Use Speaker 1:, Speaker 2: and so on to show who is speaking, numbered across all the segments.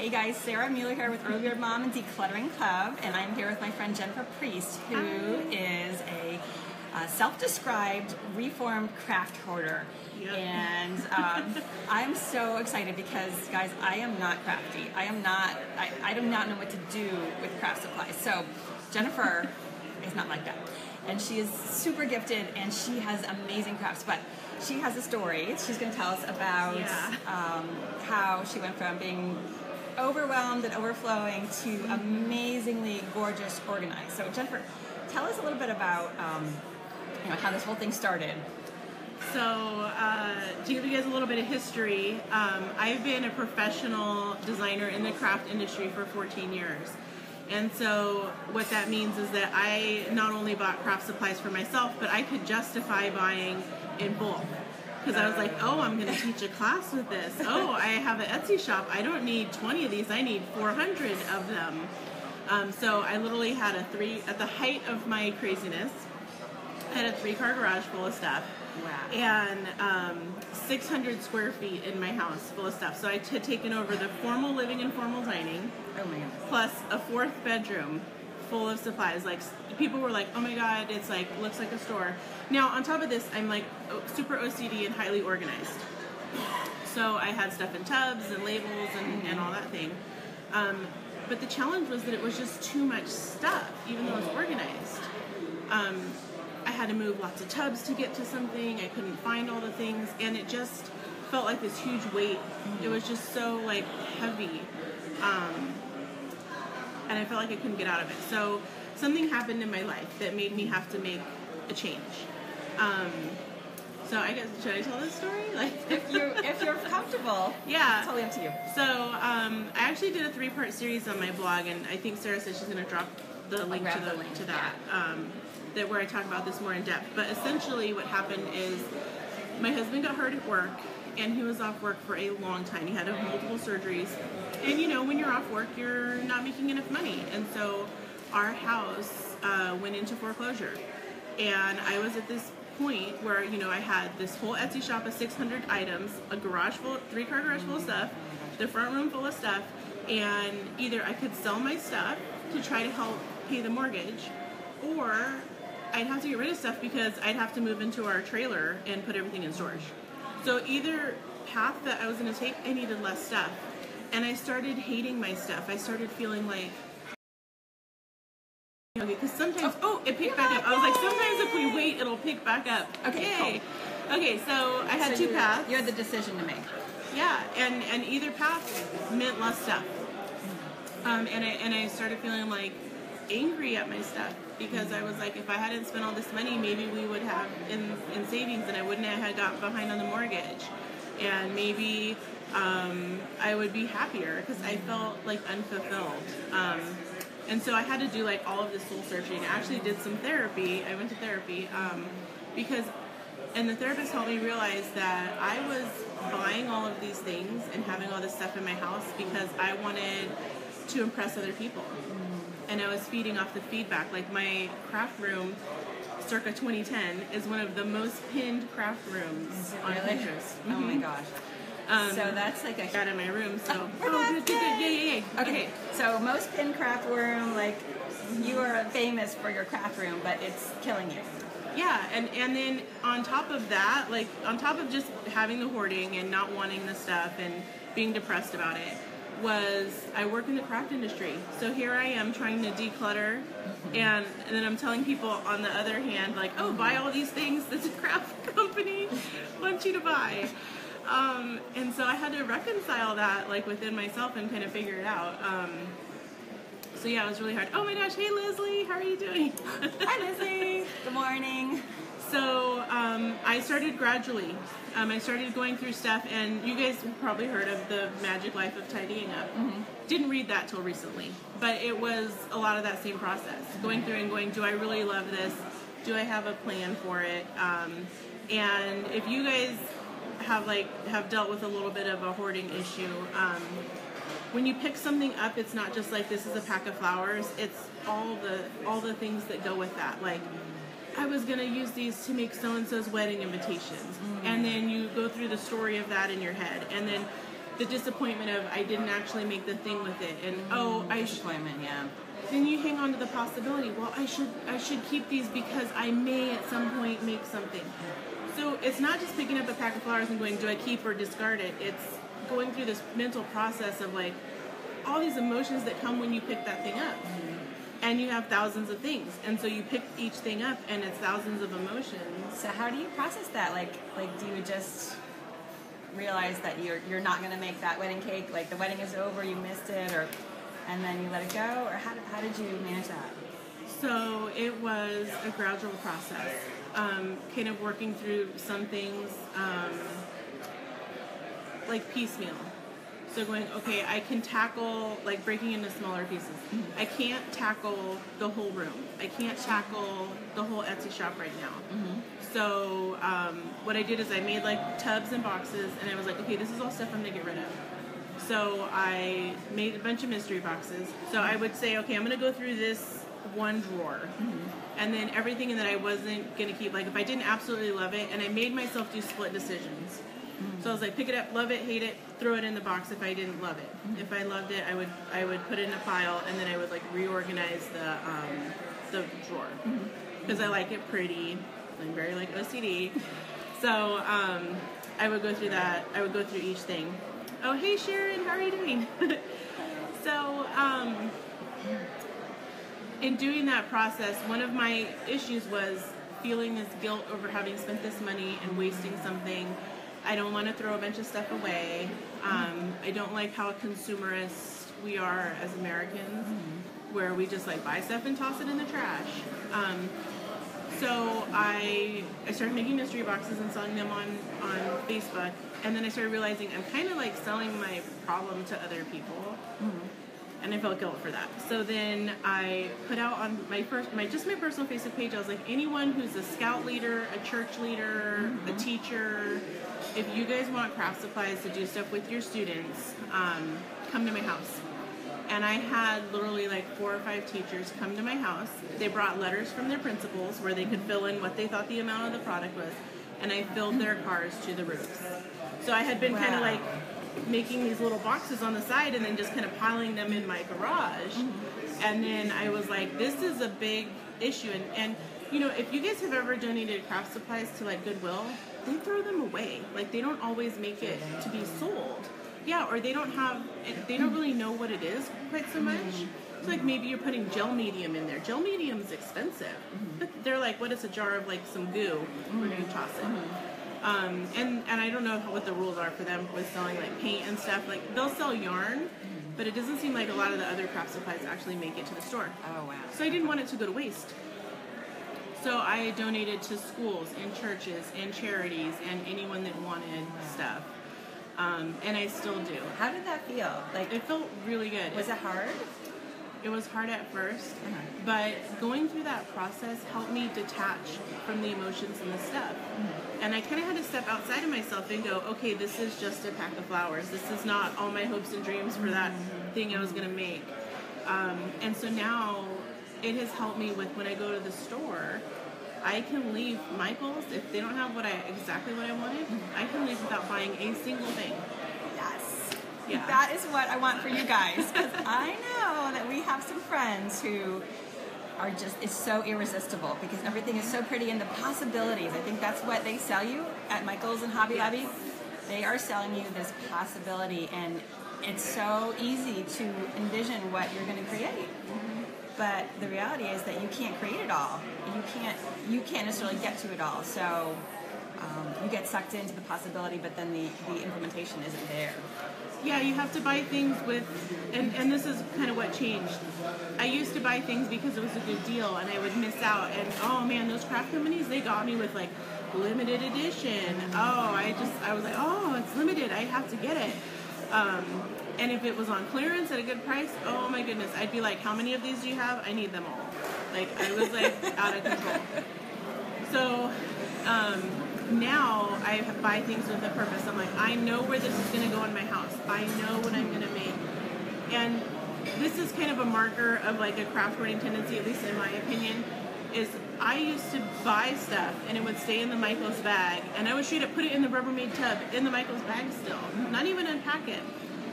Speaker 1: Hey guys, Sarah Mueller here with Early Bird Mom and Decluttering Club, and I'm here with my friend Jennifer Priest, who is a self-described reformed craft hoarder. Yep. And I'm so excited because, guys, I am not crafty. I do not know what to do with craft supplies. So Jennifer is not like that. And she is super gifted, and she has amazing crafts, but she has a story. She's going to tell us about how she went from being overwhelmed and overflowing to amazingly gorgeous, organized. So Jennifer, tell us a little bit about how this whole thing started.
Speaker 2: So to give you guys a little bit of history, I've been a professional designer in the craft industry for 14 years. And so what that means is that I not only bought craft supplies for myself, but I could justify buying in bulk. Because I was like, oh, I'm going to teach a class with this. Oh, I have an Etsy shop. I don't need 20 of these. I need 400 of them. So I literally had at the height of my craziness, I had a 3-car garage full of stuff.
Speaker 1: Wow.
Speaker 2: And 600 square feet in my house full of stuff. So I had taken over the formal living and formal dining.
Speaker 1: Oh my goodness.
Speaker 2: Plus a 4th bedroom full of supplies. Like, people were like, oh my god, it's like, looks like a store. Now, on top of this, I'm like super OCD and highly organized. So I had stuff in tubs and labels and all that thing. But the challenge was that it was just too much stuff, even though it's organized. I had to move lots of tubs to get to something. I couldn't find all the things, and it just felt like this huge weight. It was just so like heavy, and I felt like I couldn't get out of it. So something happened in my life that made me have to make a change. So I guess, should I tell this story? Like,
Speaker 1: if you're comfortable,
Speaker 2: yeah,
Speaker 1: it's totally up to you.
Speaker 2: So I actually did a 3-part series on my blog, and I think Sarah said she's going to drop the link to that. That where I talk about this more in depth. But essentially what happened is my husband got hurt at work, and he was off work for a long time. He had multiple surgeries. And when you're off work, you're not making enough money. And so our house went into foreclosure. And I was at this point where, I had this whole Etsy shop of 600 items, a 3-car garage full of stuff, the front room full of stuff, and either I could sell my stuff to try to help pay the mortgage, or I'd have to get rid of stuff because I'd have to move into our trailer and put everything in storage. So either path that I was going to take, I needed less stuff. And I started hating my stuff. I started feeling like, because sometimes, it picked back up. I was like, sometimes if we wait, it'll pick back up.
Speaker 1: Okay,
Speaker 2: cool. Okay, so I had 2 paths.
Speaker 1: You had the decision to make.
Speaker 2: Yeah, and either path meant less stuff. And I started feeling like angry at my stuff, because I was like, if I hadn't spent all this money, maybe we would have in savings, and I wouldn't have got behind on the mortgage, and maybe I would be happier because I felt like unfulfilled. And so I had to do like all of this soul searching. I actually did some therapy. I went to therapy and the therapist helped me realize that I was buying all of these things and having all this stuff in my house because I wanted to impress other people. And I was feeding off the feedback. Like, my craft room, circa 2010, is one of the most pinned craft rooms on Pinterest.
Speaker 1: Oh my gosh. So that's like a
Speaker 2: got in my room. So
Speaker 1: good.
Speaker 2: Yeah.
Speaker 1: Okay. So most pinned craft room, like, you are famous for your craft room, but it's killing you.
Speaker 2: Yeah, and then on top of that, like, on top of just having the hoarding and not wanting the stuff and being depressed about it, was I work in the craft industry. So here I am trying to declutter, and then I'm telling people on the other hand, like, oh, buy all these things that the craft company wants you to buy. And so I had to reconcile that, like, within myself and kind of figure it out. So yeah, it was really hard. Oh my gosh, hey Leslie, how are you doing?
Speaker 1: Hi Leslie, good morning.
Speaker 2: So I started gradually. I started going through stuff, and you guys have probably heard of The Magic Life of Tidying Up. Didn't read that till recently, but it was a lot of that same process. Going through and going, do I really love this? Do I have a plan for it? And if you guys have dealt with a little bit of a hoarding issue, when you pick something up, it's not just like, this is a pack of flowers. It's all the things that go with that. Like, I was going to use these to make so-and-so's wedding invitations. And then you go through the story of that in your head. And then the disappointment of I didn't actually make the thing with it, and
Speaker 1: disappointment, yeah.
Speaker 2: Then you hang on to the possibility. Well, I should keep these because I may at some point make something. So it's not just picking up a pack of flowers and going, do I keep or discard it? It's going through this mental process of like all these emotions that come when you pick that thing up. And you have thousands of things. And so you pick each thing up and it's thousands of emotions.
Speaker 1: So how do you process that? Like do you just realize that you're not going to make that wedding cake? Like the wedding is over, you missed it, and then you let it go? Or how did you manage that?
Speaker 2: So it was a gradual process. Kind of working through some things like piecemeal. So going, okay, I can tackle, like breaking into smaller pieces. Mm-hmm. I can't tackle the whole room. I can't tackle the whole Etsy shop right now. Mm-hmm. So what I did is I made like tubs and boxes, and I was like, okay, this is all stuff I'm going to get rid of. So I made a bunch of mystery boxes. So I would say, okay, I'm going to go through this one drawer. Mm-hmm. And then everything that I wasn't going to keep, like if I didn't absolutely love it, and I made myself do split decisions. So I was like, pick it up, love it, hate it, throw it in the box if I didn't love it. Mm-hmm. If I loved it, I would put it in a pile, and then I would like reorganize the drawer because I like it pretty. I'm very like OCD, so I would go through that. I would go through each thing. Oh, hey Sharon, how are you doing? So in doing that process, one of my issues was feeling this guilt over having spent this money and wasting something. I don't want to throw a bunch of stuff away. I don't like how consumerist we are as Americans, where we just like buy stuff and toss it in the trash. So I started making mystery boxes and selling them on Facebook, and then I started realizing I'm kind of like selling my problem to other people, and I felt guilt for that. So then I put out on my personal Facebook page. I was like, anyone who's a scout leader, a church leader, a teacher, if you guys want craft supplies to do stuff with your students, come to my house. And I had literally like 4 or 5 teachers come to my house. They brought letters from their principals where they could fill in what they thought the amount of the product was, and I filled their cars to the roofs. So I had been kind of like making these little boxes on the side and then just kind of piling them in my garage. And then I was like, this is a big issue. And you know, if you guys have ever donated craft supplies to like Goodwill, they throw them away. Like they don't always make it to be sold. Yeah, or they don't really know what it is quite so much. So like maybe you're putting gel medium in there. Gel medium is expensive. But they're like, what is a jar of like some goo? We're going to toss it. And I don't know what the rules are for them with selling like paint and stuff. Like they'll sell yarn, but it doesn't seem like a lot of the other craft supplies actually make it to the store.
Speaker 1: Oh, wow.
Speaker 2: So I didn't want it to go to waste. So I donated to schools and churches and charities and anyone that wanted stuff. And I still do.
Speaker 1: How did that feel? Like,
Speaker 2: it felt really good.
Speaker 1: Was it hard?
Speaker 2: It was hard at first, but going through that process helped me detach from the emotions and the stuff. And I kind of had to step outside of myself and go, okay, this is just a pack of flowers. This is not all my hopes and dreams for that thing I was going to make. And so now it has helped me with when I go to the store, I can leave Michael's, if they don't have exactly what I wanted, I can leave without buying a single thing.
Speaker 1: Yes.
Speaker 2: Yeah.
Speaker 1: That is what I want for you guys. Because I know that we have some friends who are just, it's so irresistible because everything is so pretty and the possibilities. I think that's what they sell you at Michael's and Hobby Lobby. They are selling you this possibility, and it's so easy to envision what you're going to create. But the reality is that you can't create it all. You can't necessarily get to it all. So you get sucked into the possibility, but then the implementation isn't there.
Speaker 2: Yeah, you have to buy things with, and this is kind of what changed. I used to buy things because it was a good deal, and I would miss out. And oh man, those craft companies, they got me with like limited edition. I was like, oh, it's limited. I have to get it. And if it was on clearance at a good price, oh my goodness, I'd be like, how many of these do you have? I need them all. Like, I was like out of control. So now I buy things with a purpose. I'm like, I know where this is going to go in my house. I know what I'm going to make. And this is kind of a marker of like a craft hoarding tendency, at least in my opinion, is I used to buy stuff and it would stay in the Michaels bag, and I would straight up put it in the Rubbermaid tub in the Michaels bag still, not even unpack it.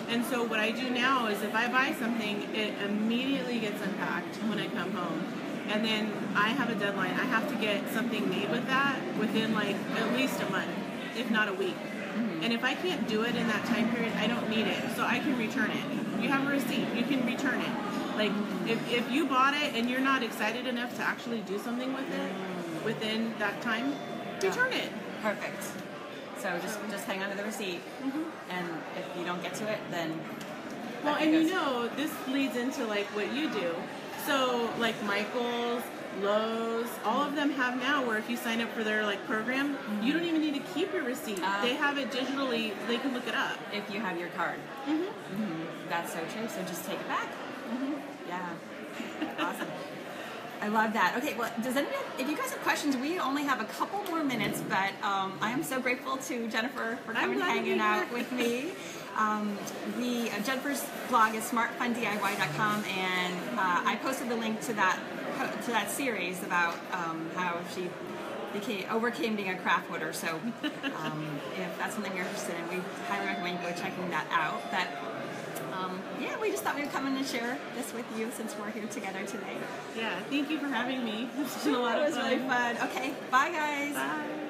Speaker 2: And so what I do now is if I buy something, it immediately gets unpacked when I come home. And then I have a deadline. I have to get something made with that within like at least a month, if not a week. And if I can't do it in that time period, I don't need it. So I can return it. You have a receipt, you can return it. Like if you bought it and you're not excited enough to actually do something with it within that time, return it.
Speaker 1: Perfect. So just hang on to the receipt, and if you don't get to it, then
Speaker 2: well, and you know, this leads into like what you do. So like Michaels, Lowe's, all of them have now where if you sign up for their like program, you don't even need to keep your receipt. They have it digitally. They can look it up
Speaker 1: if you have your card. That's so true. So just take it back. Yeah. Awesome. I love that. Okay, well, does anyone, if you guys have questions, we only have a couple more minutes, but I am so grateful to Jennifer for coming and hanging out with me. Jennifer's blog is smartfundiy.com, and I posted the link to that series about how she overcame being a craft hoarder. So if that's something you're interested in, we highly recommend you go checking that out. But yeah, we just thought we would come in and share this with you since we're here together today.
Speaker 2: Yeah, thank you for having me. It's been a lot of fun.
Speaker 1: It was really fun. Okay, bye guys.
Speaker 2: Bye.